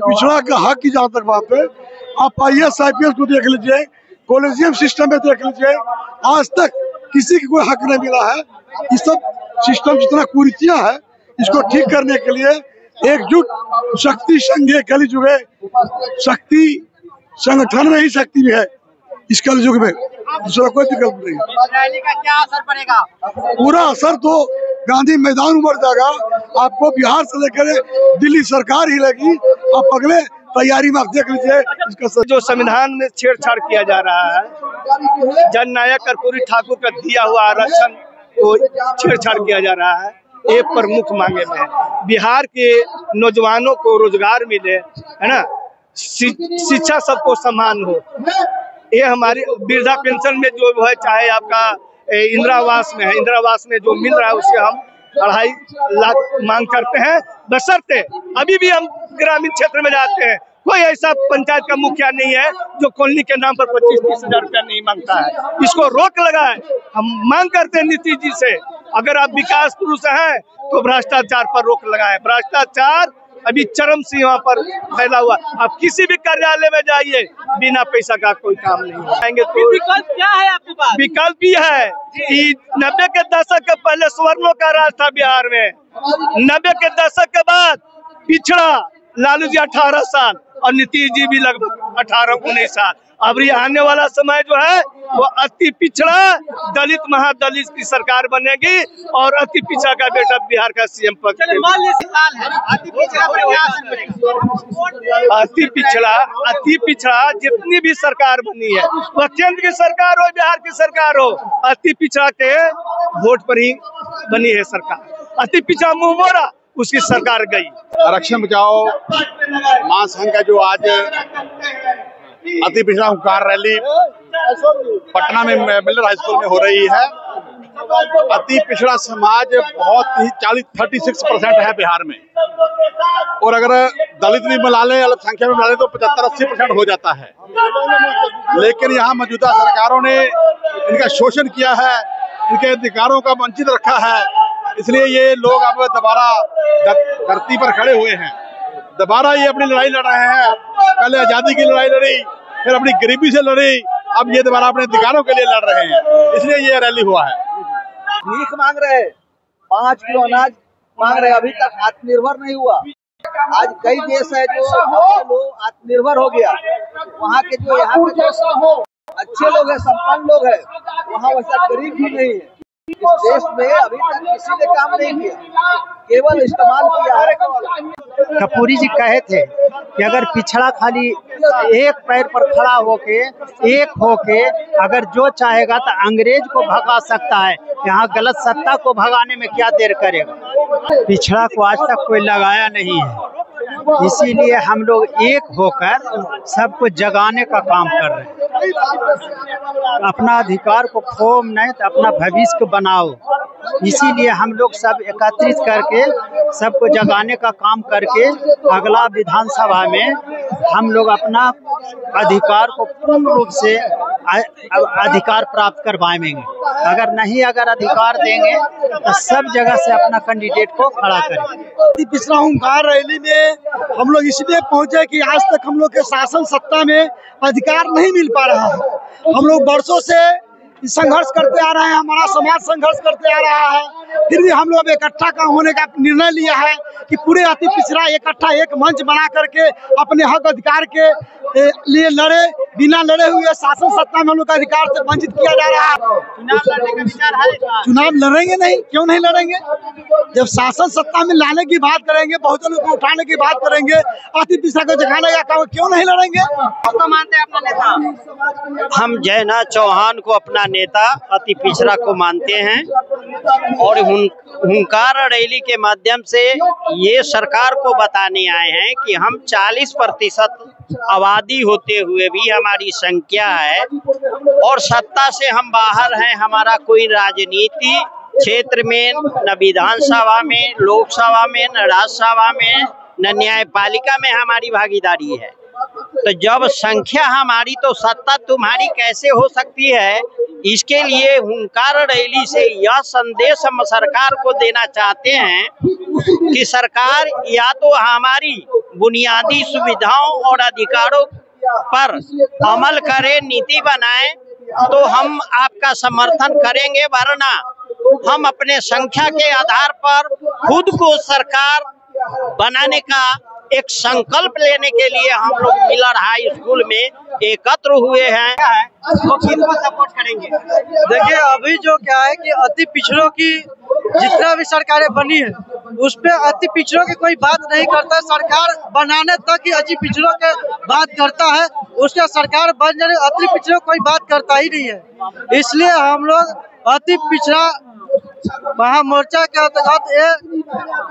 पिछड़ा का हक की जहाँ तक बात है, आप IAS IPS को देख लीजिए, कॉलेजियम सिस्टम में देख लीजिए, आज तक किसी को कोई हक नहीं मिला है। इस सब सिस्टम जितना कुरीतियां है, इसको ठीक करने के लिए एकजुट शक्ति संघ कलि युग है, शक्ति संगठन में ही शक्ति भी है इस कल युग में, दूसरा कोई विकल्प नहीं। रैली का क्या असर पड़ेगा? पूरा असर तो गांधी मैदान उमड़ जाएगा। आपको बिहार से लेकर दिल्ली सरकार ही लगी। आप अगले तैयारी में आप देख लीजिए इसका जो संविधान में छेड़छाड़ किया जा रहा है, जननायक कर्पूरी ठाकुर का दिया हुआ आरक्षण को छेड़छाड़ किया जा रहा है। एक प्रमुख मांगे में बिहार के नौजवानों को रोजगार मिले, है ना, शिक्षा सबको समान हो। ये हमारी वृद्धा पेंशन में जो है, चाहे आपका इंदिरा आवास में है, इंदिरा आवास में जो मिल रहा है उसे हम 2.5 लाख मांग करते हैं। बशर्ते अभी भी हम ग्रामीण क्षेत्र में जाते हैं, कोई ऐसा पंचायत का मुखिया नहीं है जो कॉलोनी के नाम पर 25-30 हजार रुपया नहीं मांगता है। इसको रोक लगाए। हम मांग करते हैं नीतीश जी से, अगर आप विकास पुरुष हैं तो भ्रष्टाचार पर रोक लगाए। भ्रष्टाचार अभी चरम सीमा पर फैला हुआ। आप किसी भी कार्यालय में जाइए, बिना पैसा का कोई काम नहीं आएंगे। तो विकल्प क्या है आपके पास? विकल्प ही है कि 90 के दशक के पहले स्वर्णों का राज था बिहार में, 90 के दशक के बाद पिछड़ा लालू जी 18 साल और नीतीश जी भी लगभग 18-19 साल। अब ये आने वाला समय जो है वो अति पिछड़ा दलित महादलित की सरकार बनेगी और अति पिछड़ा का बेटा बिहार का CM पद। अति पिछड़ा जितनी भी सरकार बनी है, वह केंद्र की सरकार हो बिहार की सरकार हो, अति पिछड़ा के वोट पर ही बनी है सरकार। अति पिछड़ा मुंह मोड़ा, उसकी सरकार गई। आरक्षण बचाओ महासंघ का जो आज अति पिछड़ा हुंकार रैली पटना में मिलर हाई स्कूल में हो रही है। अति पिछड़ा समाज बहुत ही 36% है बिहार में, और अगर दलित भी मिला ले, अल्पसंख्या में मिला ले तो 75-80% हो जाता है। लेकिन यहाँ मौजूदा सरकारों ने इनका शोषण किया है, इनके अधिकारों का वंचित रखा है। इसलिए ये लोग अब दोबारा धरती पर खड़े हुए हैं, दोबारा ये अपनी लड़ाई लड़ रहे हैं। पहले आजादी की लड़ाई लड़ी, फिर अपनी गरीबी से लड़ी, अब ये दोबारा अपने अधिकारों के लिए लड़ रहे हैं। इसलिए ये रैली हुआ है। भीख मांग रहे, 5 किलो अनाज मांग रहे, अभी तक आत्मनिर्भर नहीं हुआ। आज कई देश है जो लोग आत्मनिर्भर हो गया। वहाँ के जो यहाँ के जो अच्छे लोग हैं, संपन्न लोग हैं, वहाँ वैसा गरीब भी नहीं है। इस देश में अभी तक किसी ने काम नहीं किया, केवल इस्तेमाल किया है। कर्पूरी जी कहे थे कि अगर पिछड़ा खाली एक पैर पर खड़ा होके एक होके अगर जो चाहेगा तो अंग्रेज को भगा सकता है, यहाँ गलत सत्ता को भगाने में क्या देर करेगा। पिछड़ा को आज तक कोई लगाया नहीं है, इसीलिए हम लोग एक होकर सबको जगाने का काम कर रहे हैं। अपना अधिकार को खोम नहीं तो अपना भविष्य को बनाओ, इसीलिए हम लोग सब एकत्रित करके सबको जगाने का काम करके अगला विधानसभा में हम लोग अपना अधिकार को पूर्ण रूप से अधिकार प्राप्त करवाएंगे। अगर अधिकार देंगे तो सब जगह से अपना कैंडिडेट को खड़ा करेंगे। पिछड़ा हुंकार रैली में हम लोग इसलिए पहुंचे कि आज तक हम लोग के शासन सत्ता में अधिकार नहीं मिल पा रहा है। हम लोग वर्षों से संघर्ष करते आ रहे हैं, हमारा समाज संघर्ष करते आ रहा है, फिर भी हम लोग इकट्ठा का होने का निर्णय लिया है कि पूरे अति पिछड़ा इकट्ठा एक मंच बना करके अपने हक अधिकार के लिए लड़े। बिना लड़े हुए शासन सत्ता में हम लोग का अधिकार से वंचित किया जा रहा है। चुनाव लड़ने का विचार है? चुनाव लड़ेंगे नहीं, क्यों नहीं लड़ेंगे? जब शासन सत्ता में लाने की बात करेंगे, बहुजन को उठाने की बात करेंगे, अति पिछड़ा को जगाने का काम, क्यों नहीं लड़ेंगे? आपको मानते हैं अपना नेता? हम जयनाथ चौहान को अपना नेता अति पिछड़ा को मानते हैं और हुंकार रैली के माध्यम से ये सरकार को बताने आए हैं कि हम 40% आबादी होते हुए भी हमारी संख्या है और सत्ता से हम बाहर हैं। हमारा कोई राजनीति क्षेत्र में न विधानसभा में, लोकसभा में, न राज्यसभा में, न न्यायपालिका में हमारी भागीदारी है। तो जब संख्या हमारी तो सत्ता तुम्हारी कैसे हो सकती है। इसके लिए हुंकार रैली से यह संदेश हम सरकार को देना चाहते हैं कि सरकार या तो हमारी बुनियादी सुविधाओं और अधिकारों पर अमल करे, नीति बनाए, तो हम आपका समर्थन करेंगे, वरना हम अपने संख्या के आधार पर खुद को सरकार बनाने का एक संकल्प लेने के लिए हम लोग मिलर हाई स्कूल में एकत्र हुए हैं। तो किसको सपोर्ट करेंगे? देखिए, अभी जो क्या है कि अति पिछड़ों की जितना भी सरकारें बनी है उस पे अति पिछड़ों की कोई बात नहीं करता है। सरकार बनाने तक ही अति पिछड़ों के बात करता है, उसके सरकार बन जाने अति पिछड़ों कोई बात करता ही नहीं है। इसलिए हम लोग अति पिछड़ा महामोर्चा के अंतर्गत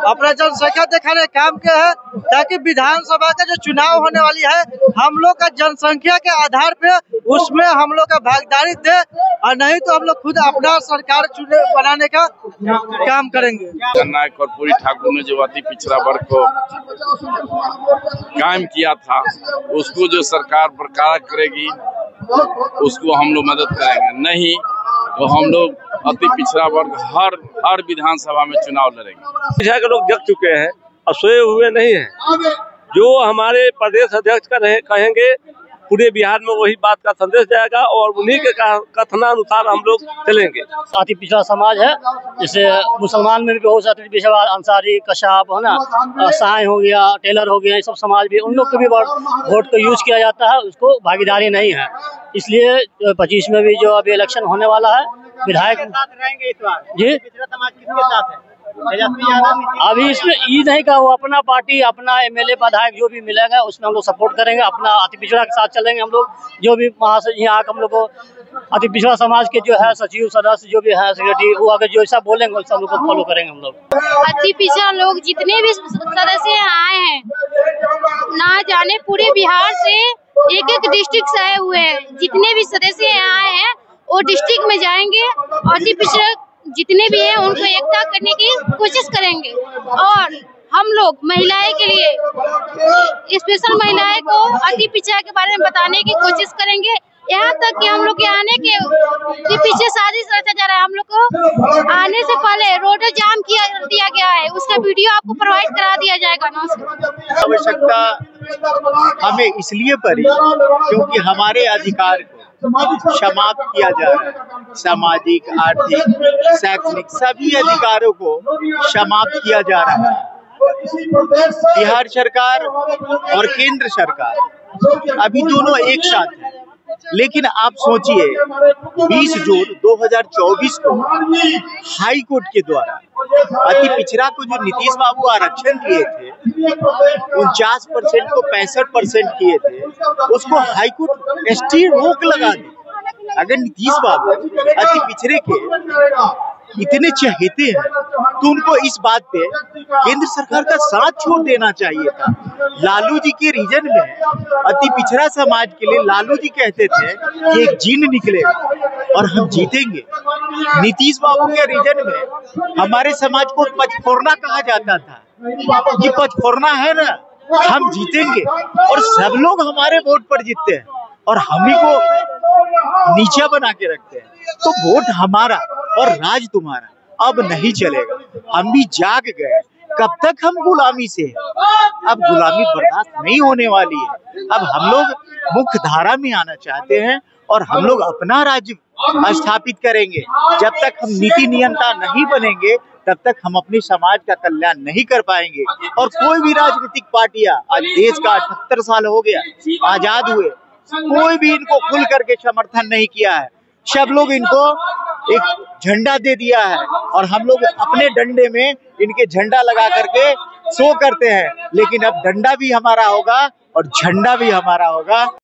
अपना जनसंख्या दिखाने काम के है, ताकि विधानसभा का जो चुनाव होने वाली है हम लोग का जनसंख्या के आधार पे उसमें हम लोग का भागीदारी दे, और नहीं तो हम लोग खुद अपना सरकार बनाने का काम करेंगे। जननायक कर्पूरी ठाकुर ने जो अति पिछड़ा वर्ग को कायम किया था, उसको जो सरकार बरकरार करेगी उसको हम लोग मदद करेंगे, नहीं तो हम लोग अति पिछड़ा वर्ग हर विधानसभा में चुनाव लड़ेंगे। के लोग जग चुके हैं और सोए हुए नहीं हैं। जो हमारे प्रदेश अध्यक्ष कहेंगे पूरे बिहार में वही बात का संदेश जाएगा और उन्हीं के कथनानुसार हम लोग चलेंगे। अति पिछड़ा समाज है, जैसे मुसलमान में भी बहुत सारे पिछड़ा, अंसारी, कशाब है ना, साई हो गया, टेलर हो गया, ये सब समाज भी, उन लोग को भी वोट को यूज किया जाता है, उसको भागीदारी नहीं है। इसलिए 25 में भी जो अभी इलेक्शन होने वाला है, विधायक रहेंगे इस बार जी, पिछड़ा समाज किसके साथ है? अभी इसमें ई नहीं का, वो अपना पार्टी, अपना एमएलए विधायक जो भी मिलेगा उसमें हम लोग सपोर्ट करेंगे, अपना अति पिछड़ा के साथ चलेंगे। हम लोग जो भी वहाँ से यहाँ हम लोग को अति पिछड़ा समाज के जो है सचिव, सदस्य जो भी है, सेक्रेटरी, वो अगर जो ऐसा बोलेंगे वैसा हम लोग को फॉलो करेंगे। हम लोग अति पिछड़ा लोग जितने भी सदस्य आए हैं, ना जाने पूरे बिहार से एक डिस्ट्रिक्ट से आए हुए हैं, जितने भी सदस्य आए हैं वो डिस्ट्रिक्ट में जाएंगे, अति पिछड़ा जितने भी हैं उनको एकता करने की कोशिश करेंगे। और हम लोग महिलाएं के लिए स्पेशल महिलाएं को अति पिछड़ा के बारे में बताने की कोशिश करेंगे, यहाँ तक कि हम लोग के आने के पीछे साजिश रचा जा रहा है। हम लोग को आने से पहले रोड जाम दिया गया है, उसका वीडियो आपको प्रोवाइड करा दिया जाएगा। आवश्यकता हमें इसलिए पड़ी क्योंकि हमारे अधिकार को समाप्त किया जा रहा है। सामाजिक, आर्थिक, शैक्षणिक सभी अधिकारों को समाप्त किया जा रहा है। बिहार सरकार और केंद्र सरकार अभी दोनों एक साथ हैं, लेकिन आप सोचिए 20 जून 2024 को हाई कोर्ट के द्वारा अति पिछड़ा को जो नीतीश बाबू आरक्षण दिए थे 49% को 65% किए थे, उसको हाई कोर्ट स्टे रोक लगा दी। अगर नीतीश बाबू अति पिछड़े के इतने चहेते हैं तो उनको इस बात पे केंद्र सरकार का साथ छोड़ देना चाहिए था। लालू जी के रीजन में अति पिछड़ा समाज के लिए लालू जी कहते थे कि एक जीन निकलेगा और हम जीतेंगे। नीतीश बाबू के रीजन में हमारे समाज को पचफोरना कहा जाता था, ये पचफोरना है ना, हम जीतेंगे और सब लोग हमारे वोट पर जीतते हैं और हम ही को नीचा बना के रखते हैं। तो वोट हमारा और राज तुम्हारा अब नहीं चलेगा। हम भी जाग गए, कब तक हम गुलामी से हैं? अब गुलामी बर्दाश्त नहीं होने वाली है। अब हम लोग मुख्य धारा में आना चाहते हैं और हम लोग अपना राज्य स्थापित करेंगे। जब तक हम नीति नियंता नहीं बनेंगे तब तक हम अपने समाज का कल्याण नहीं कर पाएंगे। और कोई भी राजनीतिक पार्टियां, आज देश का 78 साल हो गया आजाद हुए, कोई भी इनको खुल करके समर्थन नहीं किया है। सब लोग इनको एक झंडा दे दिया है और हम लोग अपने डंडे में इनके झंडा लगा करके शो करते हैं, लेकिन अब डंडा भी हमारा होगा और झंडा भी हमारा होगा।